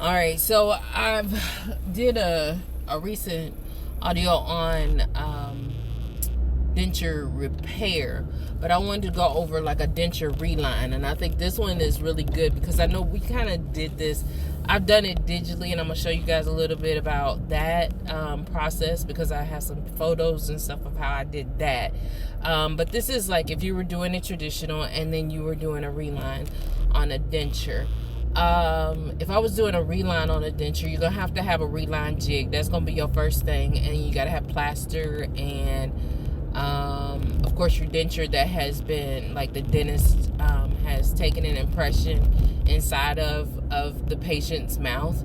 All right, so I've did a recent audio on denture repair, but I wanted to go over like a denture reline, and I think this one is really good because I know we kind of did this. I've done it digitally, and I'm gonna show you guys a little bit about that process because I have some photos and stuff of how I did that. But this is like if you were doing it traditional and then you were doing a reline on a denture. If I was doing a reline on a denture, you're gonna have to have a reline jig. That's gonna be your first thing, and you gotta have plaster and of course your denture that has been, like, the dentist has taken an impression inside of the patient's mouth.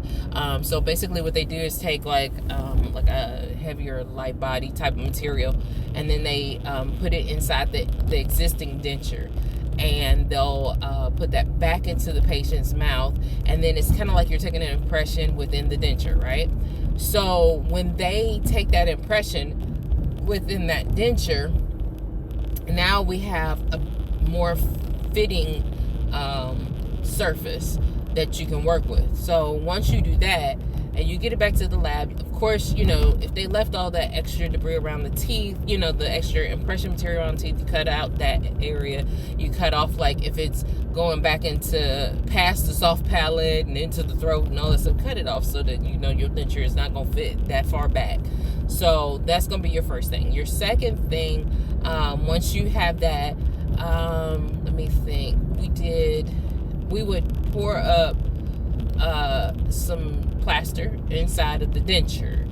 So basically what they do is take like a heavier light body type of material, and then they put it inside the existing denture, and they'll put that back into the patient's mouth, and then it's kind of like you're taking an impression within the denture, right? So when they take that impression within that denture, now we have a more fitting surface that you can work with. So once you do that and you get it back to the lab, of course, you know, if they left all that extra debris around the teeth, you know, the extra impression material on the teeth, you cut out that area. You cut off, like, if it's going back into past the soft palate and into the throat and all that stuff, cut it off so that, you know, your denture is not going to fit that far back. So that's going to be your first thing. Your second thing, once you have that, let me think, we would pour up some plaster inside of the denture.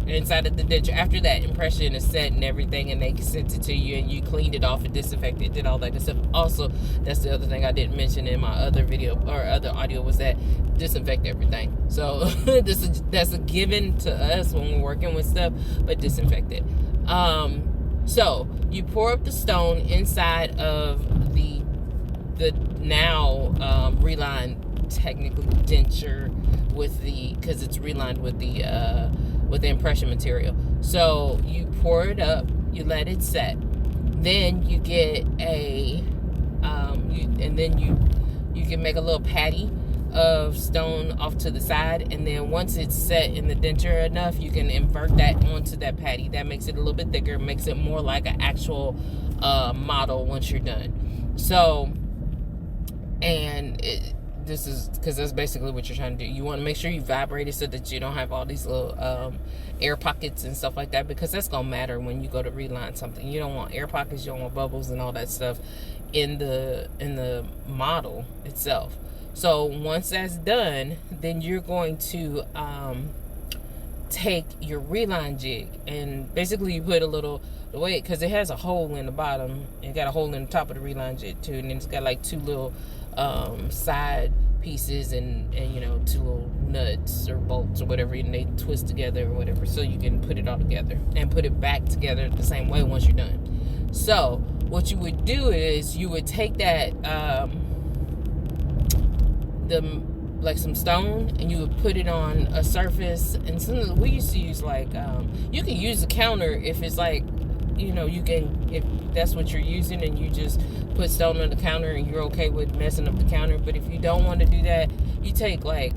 After that impression is set and everything, and they sent it to you and you cleaned it off and disinfected, did all that good stuff. Also, that's the other thing I didn't mention in my other video or other audio, was that disinfect everything. So that's a given to us when we're working with stuff, but disinfect it. So you pour up the stone inside of the now relined, technically, denture because it's relined with the impression material. So you pour it up, you let it set, then you get you can make a little patty of stone off to the side, and then once it's set in the denture enough, you can invert that onto that patty. That makes it a little bit thicker, makes it more like an actual model once you're done. So, and this is because that's basically what you're trying to do. You want to make sure you vibrate it so that you don't have all these little air pockets and stuff like that, because that's gonna matter when you go to reline something. You don't want air pockets, you don't want bubbles and all that stuff in the model itself. So once that's done, then you're going to take your reline jig, and basically you put a little, the way, because it has a hole in the bottom, it got a hole in the top of the reline jig too, and then it's got like two little side pieces and you know, two little nuts or bolts or whatever, and they twist together or whatever, so you can put it all together and put it back together the same way once you're done. So what you would do is you would take that like some stone, and you would put it on a surface, and we used to use like you can use a counter if it's like, you know, you can, if that's what you're using, and you just put stone on the counter and you're okay with messing up the counter. But if you don't want to do that, you take like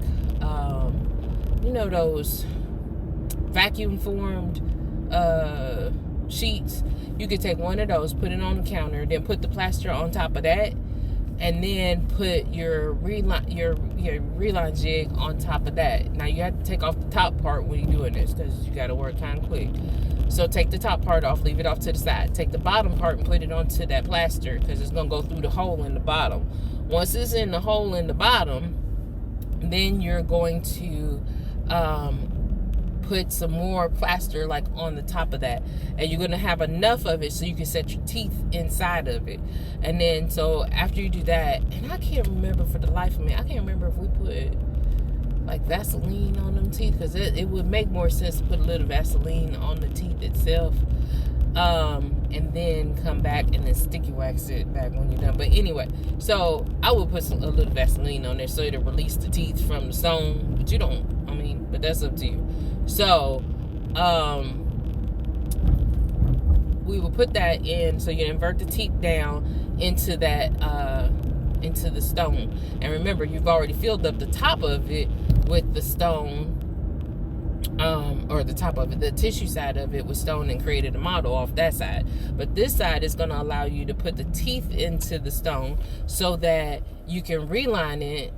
you know, those vacuum formed sheets. You could take one of those, put it on the counter, then put the plaster on top of that, and then put your reline jig on top of that. Now you have to take off the top part when you're doing this, because you got to work kind of quick. So take the top part off, leave it off to the side. Take the bottom part and put it onto that plaster, because it's going to go through the hole in the bottom. Once it's in the hole in the bottom, then you're going to put some more plaster like on the top of that, and you're going to have enough of it so you can set your teeth inside of it. And then, so after you do that, and I can't remember for the life of me, I can't remember if we put like Vaseline on them teeth, because it would make more sense to put a little Vaseline on the teeth itself, and then come back and then sticky wax it back when you're done. But anyway, so I would put a little Vaseline on there so it'll release the teeth from the stone, but you don't, I mean, but that's up to you. So we will put that in, so you invert the teeth down into that into the stone. And remember, you've already filled up the top of it with the stone, or the top of it, the tissue side of it with stone, and created a model off that side. But this side is going to allow you to put the teeth into the stone so that you can reline it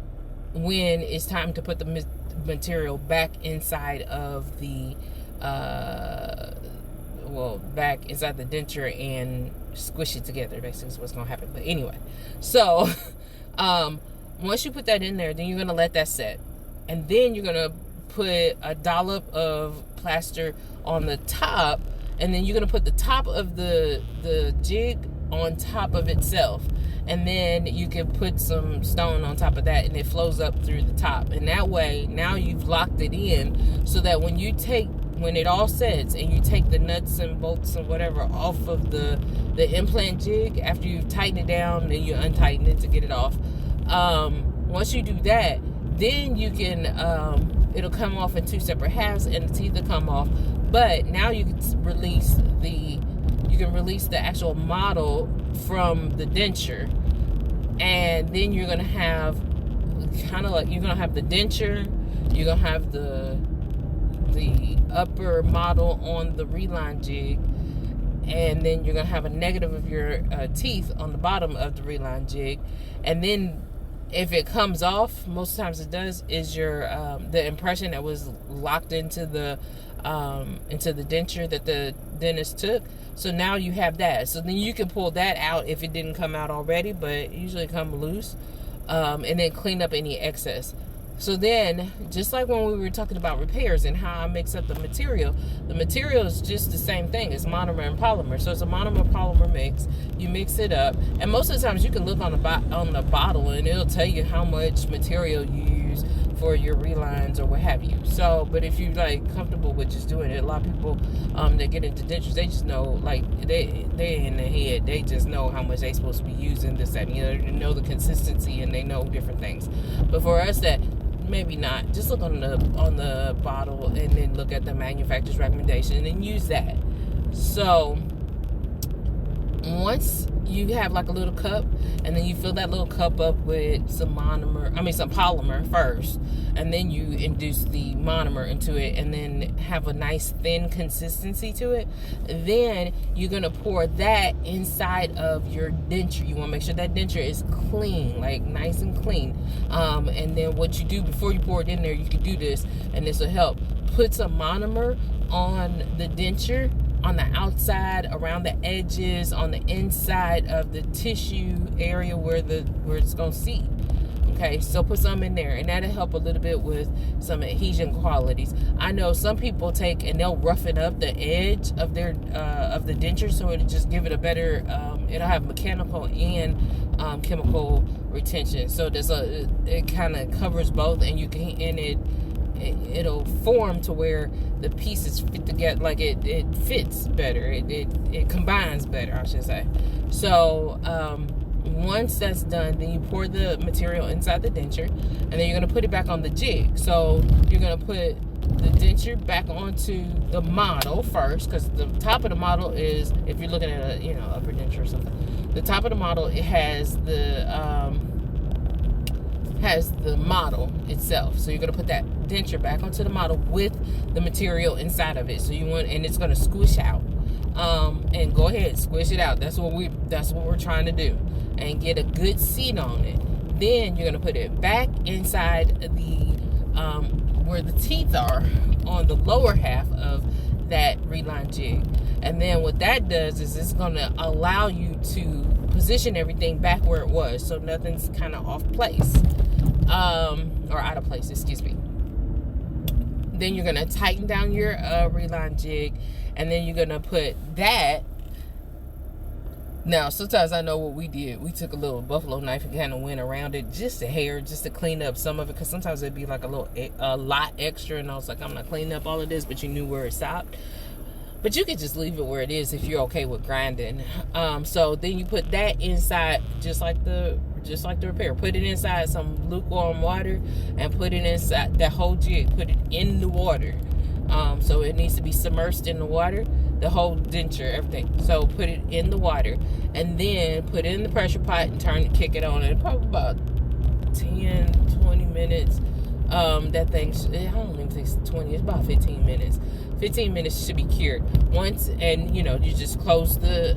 when it's time to put the material back inside of the back inside the denture and squish it together. Basically is what's going to happen. But anyway, so once you put that in there, then you're going to let that set, and then you're going to put a dollop of plaster on the top, and then you're going to put the top of the jig on top of itself, and then you can put some stone on top of that, and it flows up through the top. And that way, now you've locked it in, so that when it all sets and you take the nuts and bolts and whatever off of the implant jig, after you've tightened it down, then you untighten it to get it off. Once you do that, then you can it'll come off in two separate halves, and the teeth will come off. But now you can release the actual model from the denture, and then you're gonna have you're gonna have the denture, you're gonna have the upper model on the reline jig, and then you're gonna have a negative of your teeth on the bottom of the reline jig. And then if it comes off, most times it does, is your the impression that was locked into the denture that the dentist took. So now you have that. So then you can pull that out if it didn't come out already, but it usually come loose, and then clean up any excess. So then, just like when we were talking about repairs and how I mix up the material is just the same thing. It's monomer and polymer. So it's a monomer polymer mix. You mix it up, and most of the times you can look on the bottle, and it'll tell you how much material you use for your relines or what have you. So, but if you're like comfortable with just doing it, a lot of people that get into dentures, they just know, like they in the head, they just know how much they supposed to be using this, that, they know the consistency, and they know different things. But for us that maybe not, just look on the bottle and then look at the manufacturer's recommendation and use that. So once you have like a little cup, and then you fill that little cup up with some polymer first, and then you induce the monomer into it, and then have a nice thin consistency to it, then you're gonna pour that inside of your denture. You want to make sure that denture is clean, like nice and clean. And then what you do before you pour it in there, you can do this, and this will help. Put some monomer on the denture, on the outside, around the edges, on the inside of the tissue area where it's gonna seat. Okay, so put some in there, and that'll help a little bit with some adhesion qualities. I know some people take and they'll roughen up the edge of their of the denture, so it'll just give it a better. It'll have mechanical and chemical retention. So it kind of covers both, and you can it'll form to where the pieces fit together, like it fits better, it combines better, I should say. So once that's done, then you pour the material inside the denture, and then you're going to put it back on the jig. So you're going to put the denture back onto the model first, because the top of the model is, if you're looking at a upper denture or something, the top of the model, it has the model itself. So you're going to put that denture back onto the model with the material inside of it. So and it's going to squish out. And go ahead, squish it out. That's what we're trying to do, and get a good seat on it. Then you're going to put it back inside the where the teeth are, on the lower half of that reline jig. And then what that does is it's going to allow you to position everything back where it was, so nothing's kind of off place, or out of place, excuse me. Then you're going to tighten down your reline jig, and then you're going to put that. Now, sometimes I know what we did. We took a little buffalo knife and kind of went around it, just a hair, just to clean up some of it, because sometimes it'd be like a lot extra, and I was like, I'm not cleaning up all of this, but you knew where it stopped. But you could just leave it where it is if you're okay with grinding. So then you put that inside, just like the repair. Put it inside some lukewarm water, and put it inside that whole jig. Put it in the water. So it needs to be submerged in the water. the whole denture, everything. So put it in the water, and then put it in the pressure pot and kick it on. And probably about 10, 20 minutes. That thing, I don't even think it's 20. It's about 15 minutes. 15 minutes should be cured. Once, and you just close the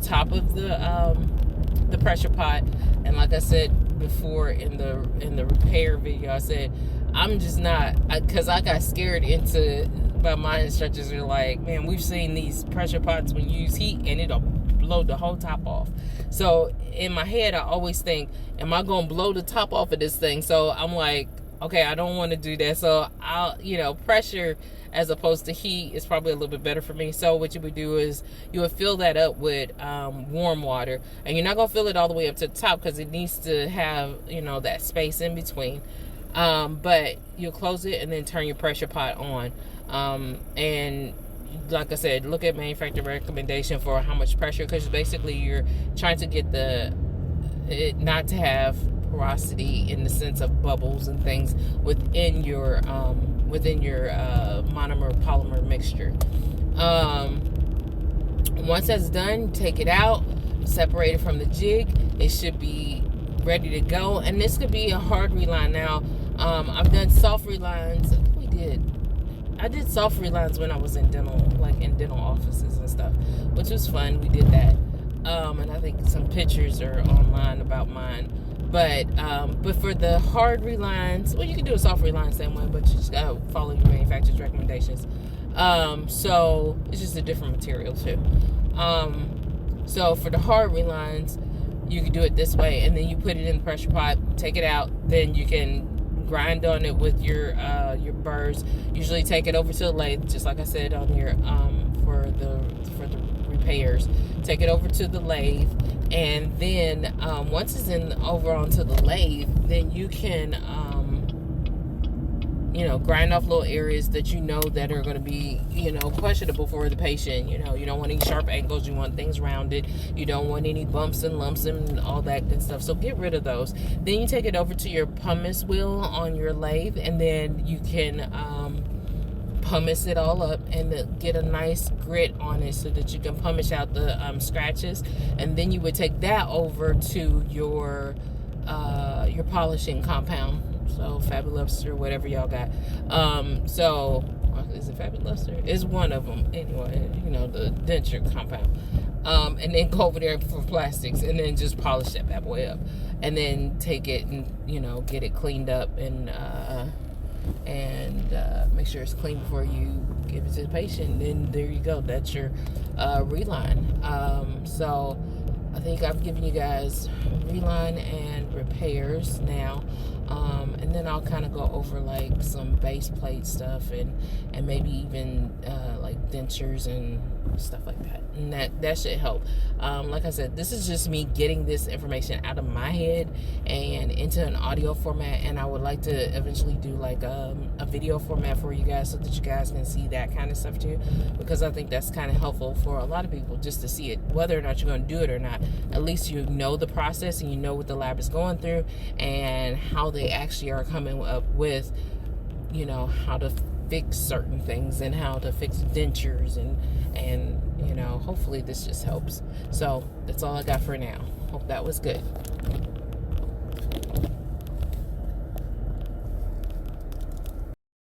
top of the pressure pot. And like I said before in the repair video, I said I'm just not, because I got scared into, but my instructors are like, man, we've seen these pressure pots when you use heat and it'll blow the whole top off. So in my head, I always think, am I going to blow the top off of this thing? So I'm like, okay, I don't want to do that. So I'll, pressure as opposed to heat is probably a little bit better for me. So what you would do is you would fill that up with warm water, and you're not going to fill it all the way up to the top because it needs to have, that space in between. But you'll close it and then turn your pressure pot on. And like I said, look at manufacturer recommendation for how much pressure, because basically you're trying to get it not to have porosity in the sense of bubbles and things within your monomer polymer mixture. Once that's done, take it out, separate it from the jig. It should be ready to go. And this could be a hard reline. Now, I've done soft relines. I did soft relines when I was in dental offices and stuff, which was fun. We did that. And I think some pictures are online about mine. But for the hard relines, well, you can do a soft reline same way, but you just gotta follow your manufacturer's recommendations. So it's just a different material too. So for the hard relines, you can do it this way, and then you put it in the pressure pot, take it out, then you can grind on it with your burrs. Usually take it over to the lathe, just like I said on your for the repairs. Take it over to the lathe, and then once it's over onto the lathe, then you can grind off little areas that that are going to be questionable for the patient. You don't want any sharp angles. You want things rounded. You don't want any bumps and lumps and all that good stuff. So get rid of those. Then you take it over to your pumice wheel on your lathe, and then you can pumice it all up and get a nice grit on it so that you can pumice out the scratches. And then you would take that over to your polishing compound. So Fabuloster, whatever y'all got. Is it Fabuloster? It's one of them. Anyway, the denture compound. And then go over there for plastics, and then just polish that bad boy up, and then take it and get it cleaned up and make sure it's clean before you give it to the patient. Then there you go. That's your reline. So I think I've given you guys reline and repairs now. And then I'll kind of go over like some base plate stuff and maybe even like dentures and stuff like that. And that should help. Like I said, this is just me getting this information out of my head and into an audio format, and I would like to eventually do like a video format for you guys so that you guys can see that kind of stuff too, because I think that's kind of helpful for a lot of people just to see it, whether or not you're going to do it or not. At least you know the process and you know what the lab is going through and how they actually are coming up with how to fix certain things and how to fix dentures and hopefully this just helps. So that's all I got for now. Hope that was good.